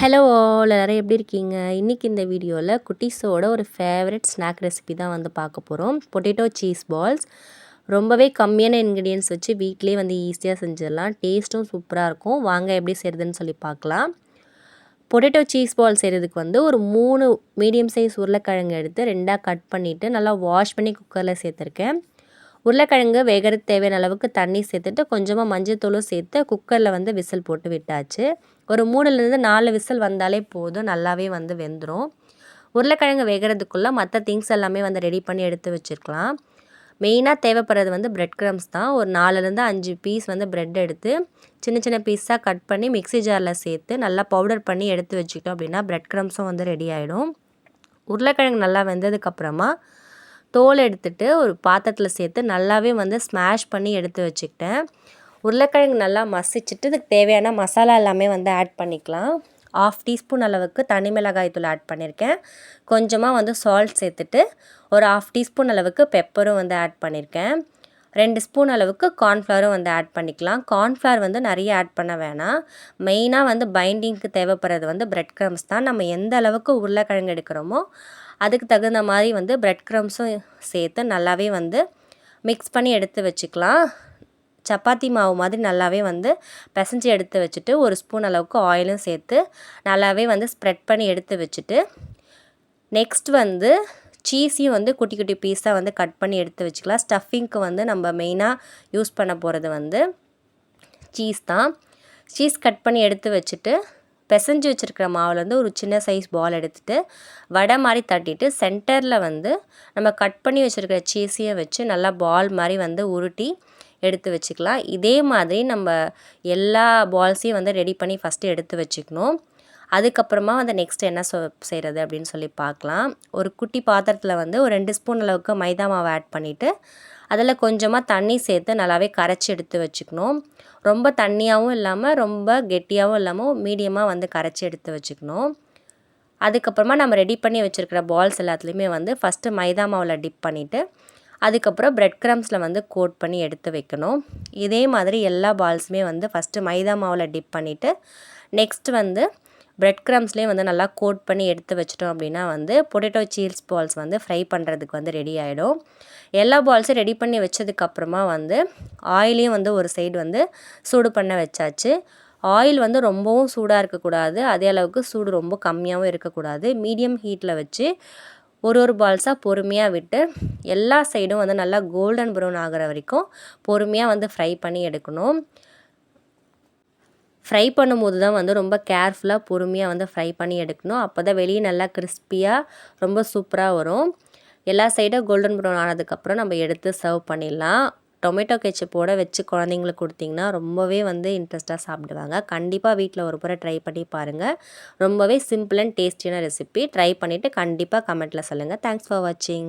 Hello all எல்லாரும் எப்படி இருக்கீங்க? இன்றைக்கி இந்த வீடியோவில் குட்டீஸோட ஒரு ஃபேவரட் ஸ்நாக் ரெசிபி தான் வந்து பார்க்க போகிறோம். Potato cheese balls. ரொம்பவே கம்மியான இன்க்ரீடியன்ட்ஸ் வச்சு வீட்டிலே வந்து ஈஸியாக செஞ்சிடலாம். டேஸ்ட்டும் சூப்பராக இருக்கும். வாங்க எப்படி செய்கிறதுன்னு சொல்லி பார்க்கலாம். பொட்டேட்டோ சீஸ் பால் செய்கிறதுக்கு வந்து ஒரு 3 மீடியம் சைஸ் உருளைக்கிழங்கு எடுத்து 2ஆக கட் பண்ணிவிட்டு நல்லா வாஷ் பண்ணி குக்கரில் சேர்த்துருக்கேன். உருளைக்கிழங்கு வேகிறதுக்கு தேவையான அளவுக்கு தண்ணி சேர்த்துட்டு கொஞ்சமாக மஞ்சள்தூளும் சேர்த்து குக்கரில் வந்து விசில் போட்டு விட்டாச்சு. ஒரு 3லேருந்து 4 விசில் வந்தாலே போதும், நல்லாவே வந்து வெந்துடும். உருளைக்கிழங்கு வேகிறதுக்குள்ளே மற்ற திங்ஸ் எல்லாமே வந்து ரெடி பண்ணி எடுத்து வச்சுருக்கலாம். மெயினாக தேவைப்படுறது வந்து பிரெட் க்ரம்ஸ் தான். ஒரு 4லேருந்து 5 பீஸ் வந்து பிரெட் எடுத்து சின்ன சின்ன பீஸாக கட் பண்ணி மிக்ஸி ஜாரில் சேர்த்து நல்லா பவுடர் பண்ணி எடுத்து வச்சுக்கிட்டோம் அப்படின்னா பிரெட் க்ரம்ஸும் வந்து ரெடி ஆகிடும். உருளைக்கிழங்கு நல்லா வெந்ததுக்கப்புறமா தோல் எடுத்துகிட்டு ஒரு பாத்திரத்தில் சேர்த்து நல்லாவே வந்து ஸ்மாஷ் பண்ணி எடுத்து வச்சுக்கிட்டேன். உருளைக்கிழங்கு நல்லா மசிச்சுட்டு இதுக்கு தேவையான மசாலா எல்லாமே வந்து ஆட் பண்ணிக்கலாம். 1/2 டீஸ்பூன் அளவுக்கு தனி மிளகாய் தூள் ஆட் பண்ணியிருக்கேன். கொஞ்சமாக வந்து சால்ட் சேர்த்துட்டு ஒரு 1/2 டீஸ்பூன் அளவுக்கு பெப்பரும் வந்து ஆட் பண்ணியிருக்கேன். 2 ஸ்பூன் அளவுக்கு கார்ன்ஃப்ளவரும் வந்து ஆட் பண்ணிக்கலாம். கார்ன்ஃப்ளவர் வந்து நிறைய ஆட் பண்ண வேணாம். மெயினாக வந்து பைண்டிங்க்கு தேவைப்படுறது வந்து பிரெட் க்ரம்ஸ் தான். நம்ம எந்த அளவுக்கு உருளைக்கிழங்கு எடுக்கிறோமோ அதுக்கு தகுந்த மாதிரி வந்து பிரெட் க்ரம்ஸும் சேர்த்து நல்லாவே வந்து மிக்ஸ் பண்ணி எடுத்து வச்சுக்கலாம். சப்பாத்தி மாவு மாதிரி நல்லாவே வந்து பிசைஞ்சு எடுத்து வச்சுட்டு ஒரு ஸ்பூன் அளவுக்கு ஆயிலும் சேர்த்து நல்லாவே வந்து ஸ்ப்ரெட் பண்ணி எடுத்து வச்சுட்டு நெக்ஸ்ட் வந்து சீஸையும் வந்து குட்டி குட்டி பீஸாக வந்து கட் பண்ணி எடுத்து வச்சுக்கலாம். ஸ்டஃபிங்க்கு வந்து நம்ம மெயினாக யூஸ் பண்ண போகிறது வந்து சீஸ் தான். சீஸ் கட் பண்ணி எடுத்து வச்சுட்டு பிசைஞ்சு வச்சுருக்கிற மாவுலேருந்து ஒரு சின்ன சைஸ் பால் எடுத்துகிட்டு வடை மாதிரி தட்டிட்டு சென்டரில் வந்து நம்ம கட் பண்ணி வச்சுருக்கிற சீஸையும் வச்சு நல்லா பால் மாதிரி வந்து உருட்டி எடுத்து வச்சுக்கலாம். இதே மாதிரி நம்ம எல்லா பால்ஸையும் வந்து ரெடி பண்ணி ஃபஸ்ட்டு எடுத்து வச்சுக்கணும். அதுக்கப்புறமா வந்து நெக்ஸ்ட் என்ன செய்கிறது அப்படின்னு சொல்லி பார்க்கலாம். ஒரு குட்டி பாத்திரத்தில் வந்து ஒரு 2 ஸ்பூன் அளவுக்கு மைதா மாவு ஆட் பண்ணிவிட்டு அதில் கொஞ்சமாக தண்ணி சேர்த்து நல்லாவே கரைச்சி எடுத்து வச்சுக்கணும். ரொம்ப தண்ணியாகவும் இல்லாமல் ரொம்ப கெட்டியாகவும் இல்லாமல் மீடியமாக வந்து கரைச்சி எடுத்து வச்சுக்கணும். அதுக்கப்புறமா நம்ம ரெடி பண்ணி வச்சுருக்கிற பால்ஸ் எல்லாத்துலேயுமே வந்து ஃபஸ்ட்டு மைதா மாவில் டிப் பண்ணிவிட்டு அதுக்கப்புறம் பிரெட் க்ரம்ஸில் வந்து கோட் பண்ணி எடுத்து வைக்கணும். இதே மாதிரி எல்லா பால்ஸுமே வந்து ஃபஸ்ட்டு மைதா மாவில் டிப் பண்ணிவிட்டு நெக்ஸ்ட் வந்து பிரெட் க்ரம்ஸ்லேயே வந்து நல்லா கோட் பண்ணி எடுத்து வச்சிட்டோம் அப்படின்னா வந்து பொட்டேட்டோ சீஸ் பால்ஸ் வந்து ஃப்ரை பண்ணுறதுக்கு வந்து ரெடி ஆகிடும். எல்லா பால்ஸும் ரெடி பண்ணி வச்சதுக்கப்புறமா வந்து ஆயிலையும் வந்து ஒரு சைடு வந்து சூடு பண்ண வச்சாச்சு. ஆயில் வந்து ரொம்பவும் சூடாக இருக்கக்கூடாது, அதே அளவுக்கு சூடு ரொம்ப கம்மியாகவும் இருக்கக்கூடாது. மீடியம் ஹீட்டில் வச்சு ஒரு பால்ஸாக பொறுமையாக விட்டு எல்லா சைடும் வந்து நல்லா கோல்டன் ப்ரௌன் ஆகிற வரைக்கும் பொறுமையாக வந்து ஃப்ரை பண்ணி எடுக்கணும். ஃப்ரை பண்ணும்போது தான் வந்து ரொம்ப கேர்ஃபுல்லாக பொறுமையாக வந்து ஃப்ரை பண்ணி எடுக்கணும். அப்போ தான் வெளியே நல்லா கிறிஸ்பியாக ரொம்ப சூப்பராக வரும். எல்லா சைடும் கோல்டன் ப்ரௌன் ஆனதுக்கப்புறம் நம்ம எடுத்து சர்வ் பண்ணிடலாம். டொமேட்டோ கெச்சப்போடு வச்சு குழந்தைங்களுக்கு கொடுத்திங்கன்னா ரொம்பவே வந்து இன்ட்ரெஸ்ட்டாக சாப்பிடுவாங்க. கண்டிப்பாக வீட்டில் ஒரு முறை ட்ரை பண்ணி பாருங்கள். ரொம்பவே சிம்பிள் அண்ட் டேஸ்டியான ரெசிபி. ட்ரை பண்ணிவிட்டு கண்டிப்பாக கமெண்ட்டில் சொல்லுங்கள். தேங்க்ஸ் ஃபார் வாட்சிங்.